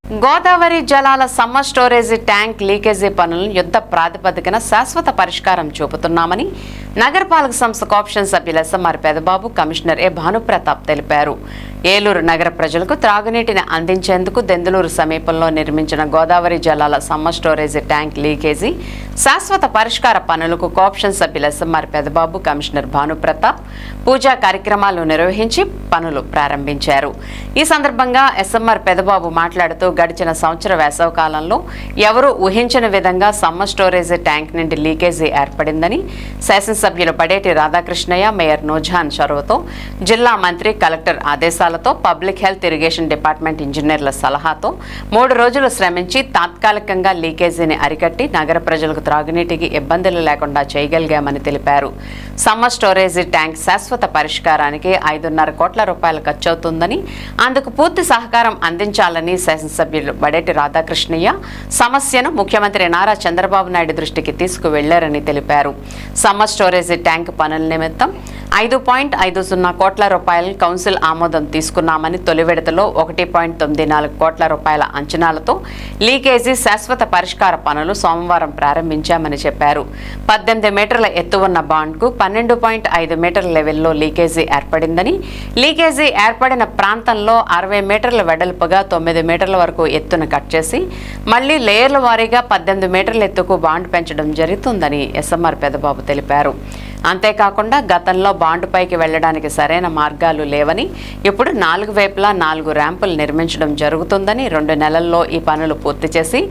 గోదావరి జలాల summer storage tank leakage పనులను యుద్ధ ప్రాతిపదికన శాశ్వత పరిష్కారం చూపుతున్నామని నగరపాలక సంస్థ కోఆప్షన్ సభ్యులు ఎస్ఎంఆర్ పెదబాబు, కమిషనర్ ఏ భానుప్రతాప్ తెలిపారు. ఏలూరు నగర ప్రజలకు త్రాగునీటిని అందించేందుకు దెందులూరు సమీపంలో నిర్మించిన గోదావరి జలాల సమ్మర్ స్టోరేజీ ట్యాంక్ లీకేజీ శాశ్వత పరిష్కార పనులకు కోఆప్షన్ సభ్యులు ఎస్ఎంఆర్ పెదబాబు, కమిషనర్ భానుప్రతాప్ పూజా కార్యక్రమాలు నిర్వహించి పనులు ప్రారంభించారు. ఈ సందర్భంగా ఎస్ఎంఆర్ పెదబాబు మాట్లాడుతూ గడిచిన సంవత్సర వేసవి కాలంలో ఎవరూ ఊహించని విధంగా సమ్మర్ స్టోరేజీ ట్యాంక్ నుండి లీకేజీ ఏర్పడిందని, శాసనసభ్యులు పడేటి రాధాకృష్ణయ్య, మేయర్ నూజహాన్ చొరవతో, జిల్లా మంత్రి, కలెక్టర్ ఆదేశాలతో, పబ్లిక్ హెల్త్ ఇరిగేషన్ డిపార్ట్మెంట్ ఇంజనీర్ల సలహాతో 3 రోజులు శ్రమించి తాత్కాలికంగా లీకేజీని అరికట్టి నగర ప్రజలకు త్రాగునీటికి ఇబ్బందులు లేకుండా చేయగలిగామని తెలిపారు. సమ్మర్ స్టోరేజీ ట్యాంక్ శాశ్వత పరిష్కారానికి 5.5 కోట్ల రూపాయలు ఖర్చవుతుందని, అందుకు పూర్తి సహకారం అందించాలని శాసనసభ్యులు బడేటి రాధాకృష్ణయ్య సమస్యను ముఖ్యమంత్రి నారా చంద్రబాబు నాయుడు దృష్టికి తీసుకువెళ్లారని తెలిపారు. సమ్మర్ స్టోరేజీ ట్యాంక్ పనుల నిమిత్తం 5.50 కోట్ల రూపాయల కౌన్సిల్ ఆమోదం తీసుకున్నామని, తొలి విడతలో 1.94 కోట్ల రూపాయల అంచనాలతో లీకేజీ శాశ్వత పరిష్కార పనులు సోమవారం ప్రారంభించామని చెప్పారు. 18 మీటర్ల ఎత్తు ఉన్న బాండ్కు 12.5 మీటర్ల లెవెల్లో లీకేజీ ఏర్పడిందని, లీకేజీ ఏర్పడిన ప్రాంతంలో 60 మీటర్ల వెడల్పుగా 9 మీటర్ల వరకు ఎత్తును కట్ చేసి మళ్లీ లేయర్ల వారీగా 18 మీటర్ల ఎత్తుకు బాండ్ పెంచడం జరుగుతుందని ఎస్ఎంఆర్ పెదబాబు తెలిపారు. అంతేకాకుండా గతంలో బాండుపైకి వెళ్లడానికి సరైన మార్గాలు లేవని, ఇప్పుడు 4 వైపులా 4 ర్యాంపులు నిర్మించడం జరుగుతుందని, 2 నెలల్లో ఈ పనులు పూర్తి చేసి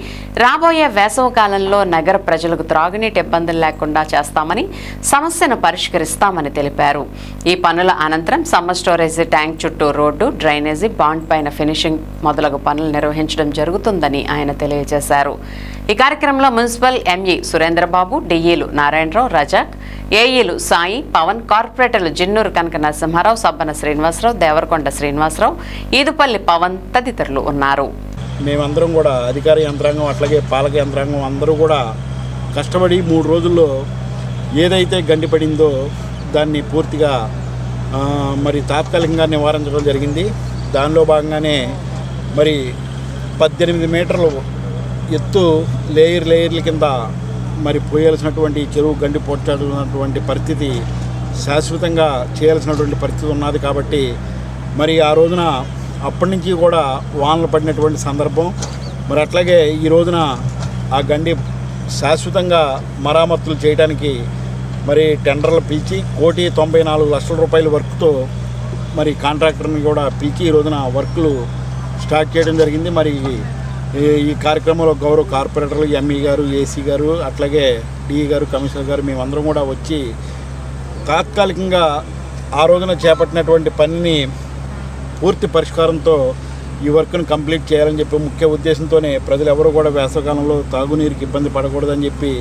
రాబోయే వేసవి కాలంలో నగర ప్రజలకు త్రాగునీటి ఇబ్బందులు లేకుండా చేస్తామని, సమస్యను పరిష్కరిస్తామని తెలిపారు. ఈ పనుల అనంతరం సమ్మర్ స్టోరేజీ ట్యాంక్ చుట్టూ రోడ్డు, డ్రైనేజీ, బాండ్ పైన ఫినిషింగ్ మొదలగు పనులు నిర్వహించడం జరుగుతుందని ఆయన తెలియజేశారు. ఈ కార్యక్రమంలో మున్సిపల్ ఎంఈ సురేంద్రబాబు, డిఈలు నారాయణరావు, రజాక్, ఏఈలు సాయి, పవన్, కార్పొరేటర్లు జిన్నూరు కనక నరసింహారావు, సబ్బన శ్రీనివాసరావు, దేవరకొండ శ్రీనివాసరావు, ఈదుపల్లి పవన్ తదితరులు ఉన్నారు. మేమందరం కూడా అధికార యంత్రాంగం అట్లాగే పాలక యంత్రాంగం అందరూ కూడా కష్టపడి 3 రోజుల్లో ఏదైతే గండిపడిందో దాన్ని పూర్తిగా మరి తాత్కాలికంగా నివారించడం జరిగింది. దానిలో భాగంగానే మరి 18 మీటర్లు ఎత్తు లేయర్ల కింద మరి పోయాల్సినటువంటి చెరువు గండి పొట్టాల్సినటువంటి పరిస్థితి శాశ్వతంగా చేయాల్సినటువంటి పరిస్థితి ఉన్నది. కాబట్టి మరి ఆ రోజున అప్పటి నుంచి కూడా వానలు పడినటువంటి సందర్భం. మరి అట్లాగే ఈ రోజున ఆ గండి శాశ్వతంగా మరామతులు చేయడానికి మరి టెండర్లు పిలిచి 1,94 లక్షల రూపాయల వర్క్తో మరి కాంట్రాక్టర్ని కూడా పిలిచి ఈ రోజున వర్క్లు స్టార్ట్ చేయడం జరిగింది. మరి ఈ కార్యక్రమంలో గౌరవ కార్పొరేటర్లు, ఎంఈ గారు, ఏసీ గారు, అట్లాగే డిఈ గారు, కమిషనర్ గారు మేమందరం కూడా వచ్చి తాత్కాలికంగా ఆ రోజున చేపట్టినటువంటి పనిని పూర్తి పరిష్కారంతో ఈ వర్క్ను కంప్లీట్ చేయాలని చెప్పి ముఖ్య ఉద్దేశంతోనే ప్రజలు ఎవరు కూడా వేసవికాలంలో తాగునీరుకి ఇబ్బంది పడకూడదని చెప్పి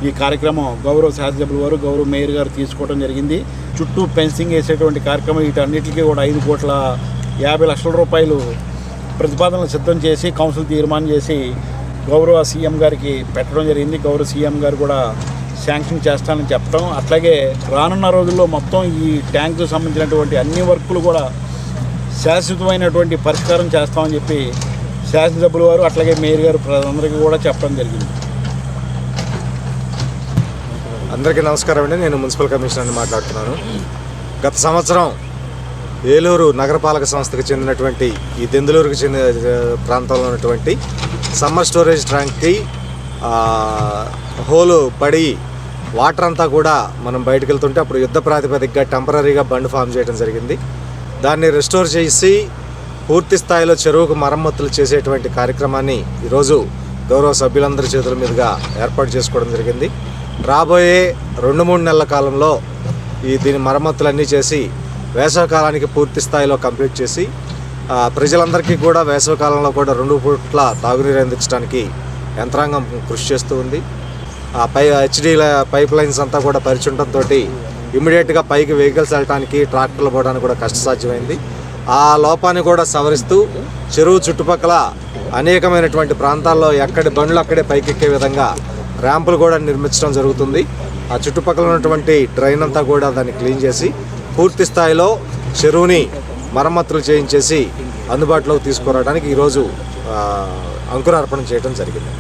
ఈ కార్యక్రమం గౌరవ శాసనసభ్యుల వారు, గౌరవ మేయర్ గారు తీసుకోవడం జరిగింది. చుట్టూ ఫెన్సింగ్ వేసేటువంటి కార్యక్రమం వీటన్నిటికీ కూడా 5,50 లక్షల రూపాయలు ప్రతిపాదనలు సిద్ధం చేసి కౌన్సిల్ తీర్మానం చేసి గౌరవ సీఎం గారికి పెట్టడం జరిగింది. గౌరవ సీఎం గారు కూడా శాంక్షన్ చేస్తానని చెప్పడం, అట్లాగే రానున్న రోజుల్లో మొత్తం ఈ ట్యాంకు సంబంధించినటువంటి అన్ని వర్కులు కూడా శాశ్వతమైనటువంటి పరిష్కారం చేస్తామని చెప్పి శాసనసభ్యుల వారు అట్లాగే మేయర్ గారు అందరికీ కూడా చెప్పడం జరిగింది. అందరికీ నమస్కారం అండి. నేను మున్సిపల్ కమిషనర్ని మాట్లాడుతున్నాను. గత సంవత్సరం ఏలూరు నగరపాలక సంస్థకు చెందినటువంటి ఈ దెందులూరుకు చెందిన ప్రాంతంలో ఉన్నటువంటి సమ్మర్ స్టోరేజ్ ట్యాంక్కి హోలు పడి వాటర్ అంతా కూడా మనం బయటకు వెళ్తుంటే అప్పుడు యుద్ధ ప్రాతిపదికగా టెంపరీగా బండ్ ఫామ్ చేయడం జరిగింది. దాన్ని రెస్టోర్ చేసి పూర్తి స్థాయిలో చెరువుకు మరమ్మతులు చేసేటువంటి కార్యక్రమాన్ని ఈరోజు గౌరవ సభ్యులందరి చేతుల మీదుగా ఏర్పాటు చేసుకోవడం జరిగింది. రాబోయే 2-3 నెలల కాలంలో దీని మరమ్మతులన్నీ చేసి వేసవికాలానికి పూర్తి స్థాయిలో కంప్లీట్ చేసి ప్రజలందరికీ కూడా వేసవికాలంలో కూడా 2 పూట్ల తాగునీరు అందించడానికి యంత్రాంగం కృషి చేస్తూ ఉంది. ఆ హెచ్డీ పైప్ లైన్స్ అంతా కూడా పరిచుండటంతో ఇమ్మీడియట్గా పైకి వెహికల్స్ వెళ్ళడానికి, ట్రాక్టర్లు పోవడానికి కూడా కష్టసాధ్యమైంది. ఆ లోపాన్ని కూడా సవరిస్తూ చెరువు చుట్టుపక్కల అనేకమైనటువంటి ప్రాంతాల్లో ఎక్కడి బండ్లు అక్కడే పైకెక్కే విధంగా ర్యాంపులు కూడా నిర్మించడం జరుగుతుంది. ఆ చుట్టుపక్కల ఉన్నటువంటి డ్రైన్ అంతా కూడా దాన్ని క్లీన్ చేసి పూర్తి స్థాయిలో చెరువుని మరమ్మతులు చేయించేసి అందుబాటులోకి తీసుకురావడానికి ఈరోజు అంకురార్పణ చేయడం జరిగింది.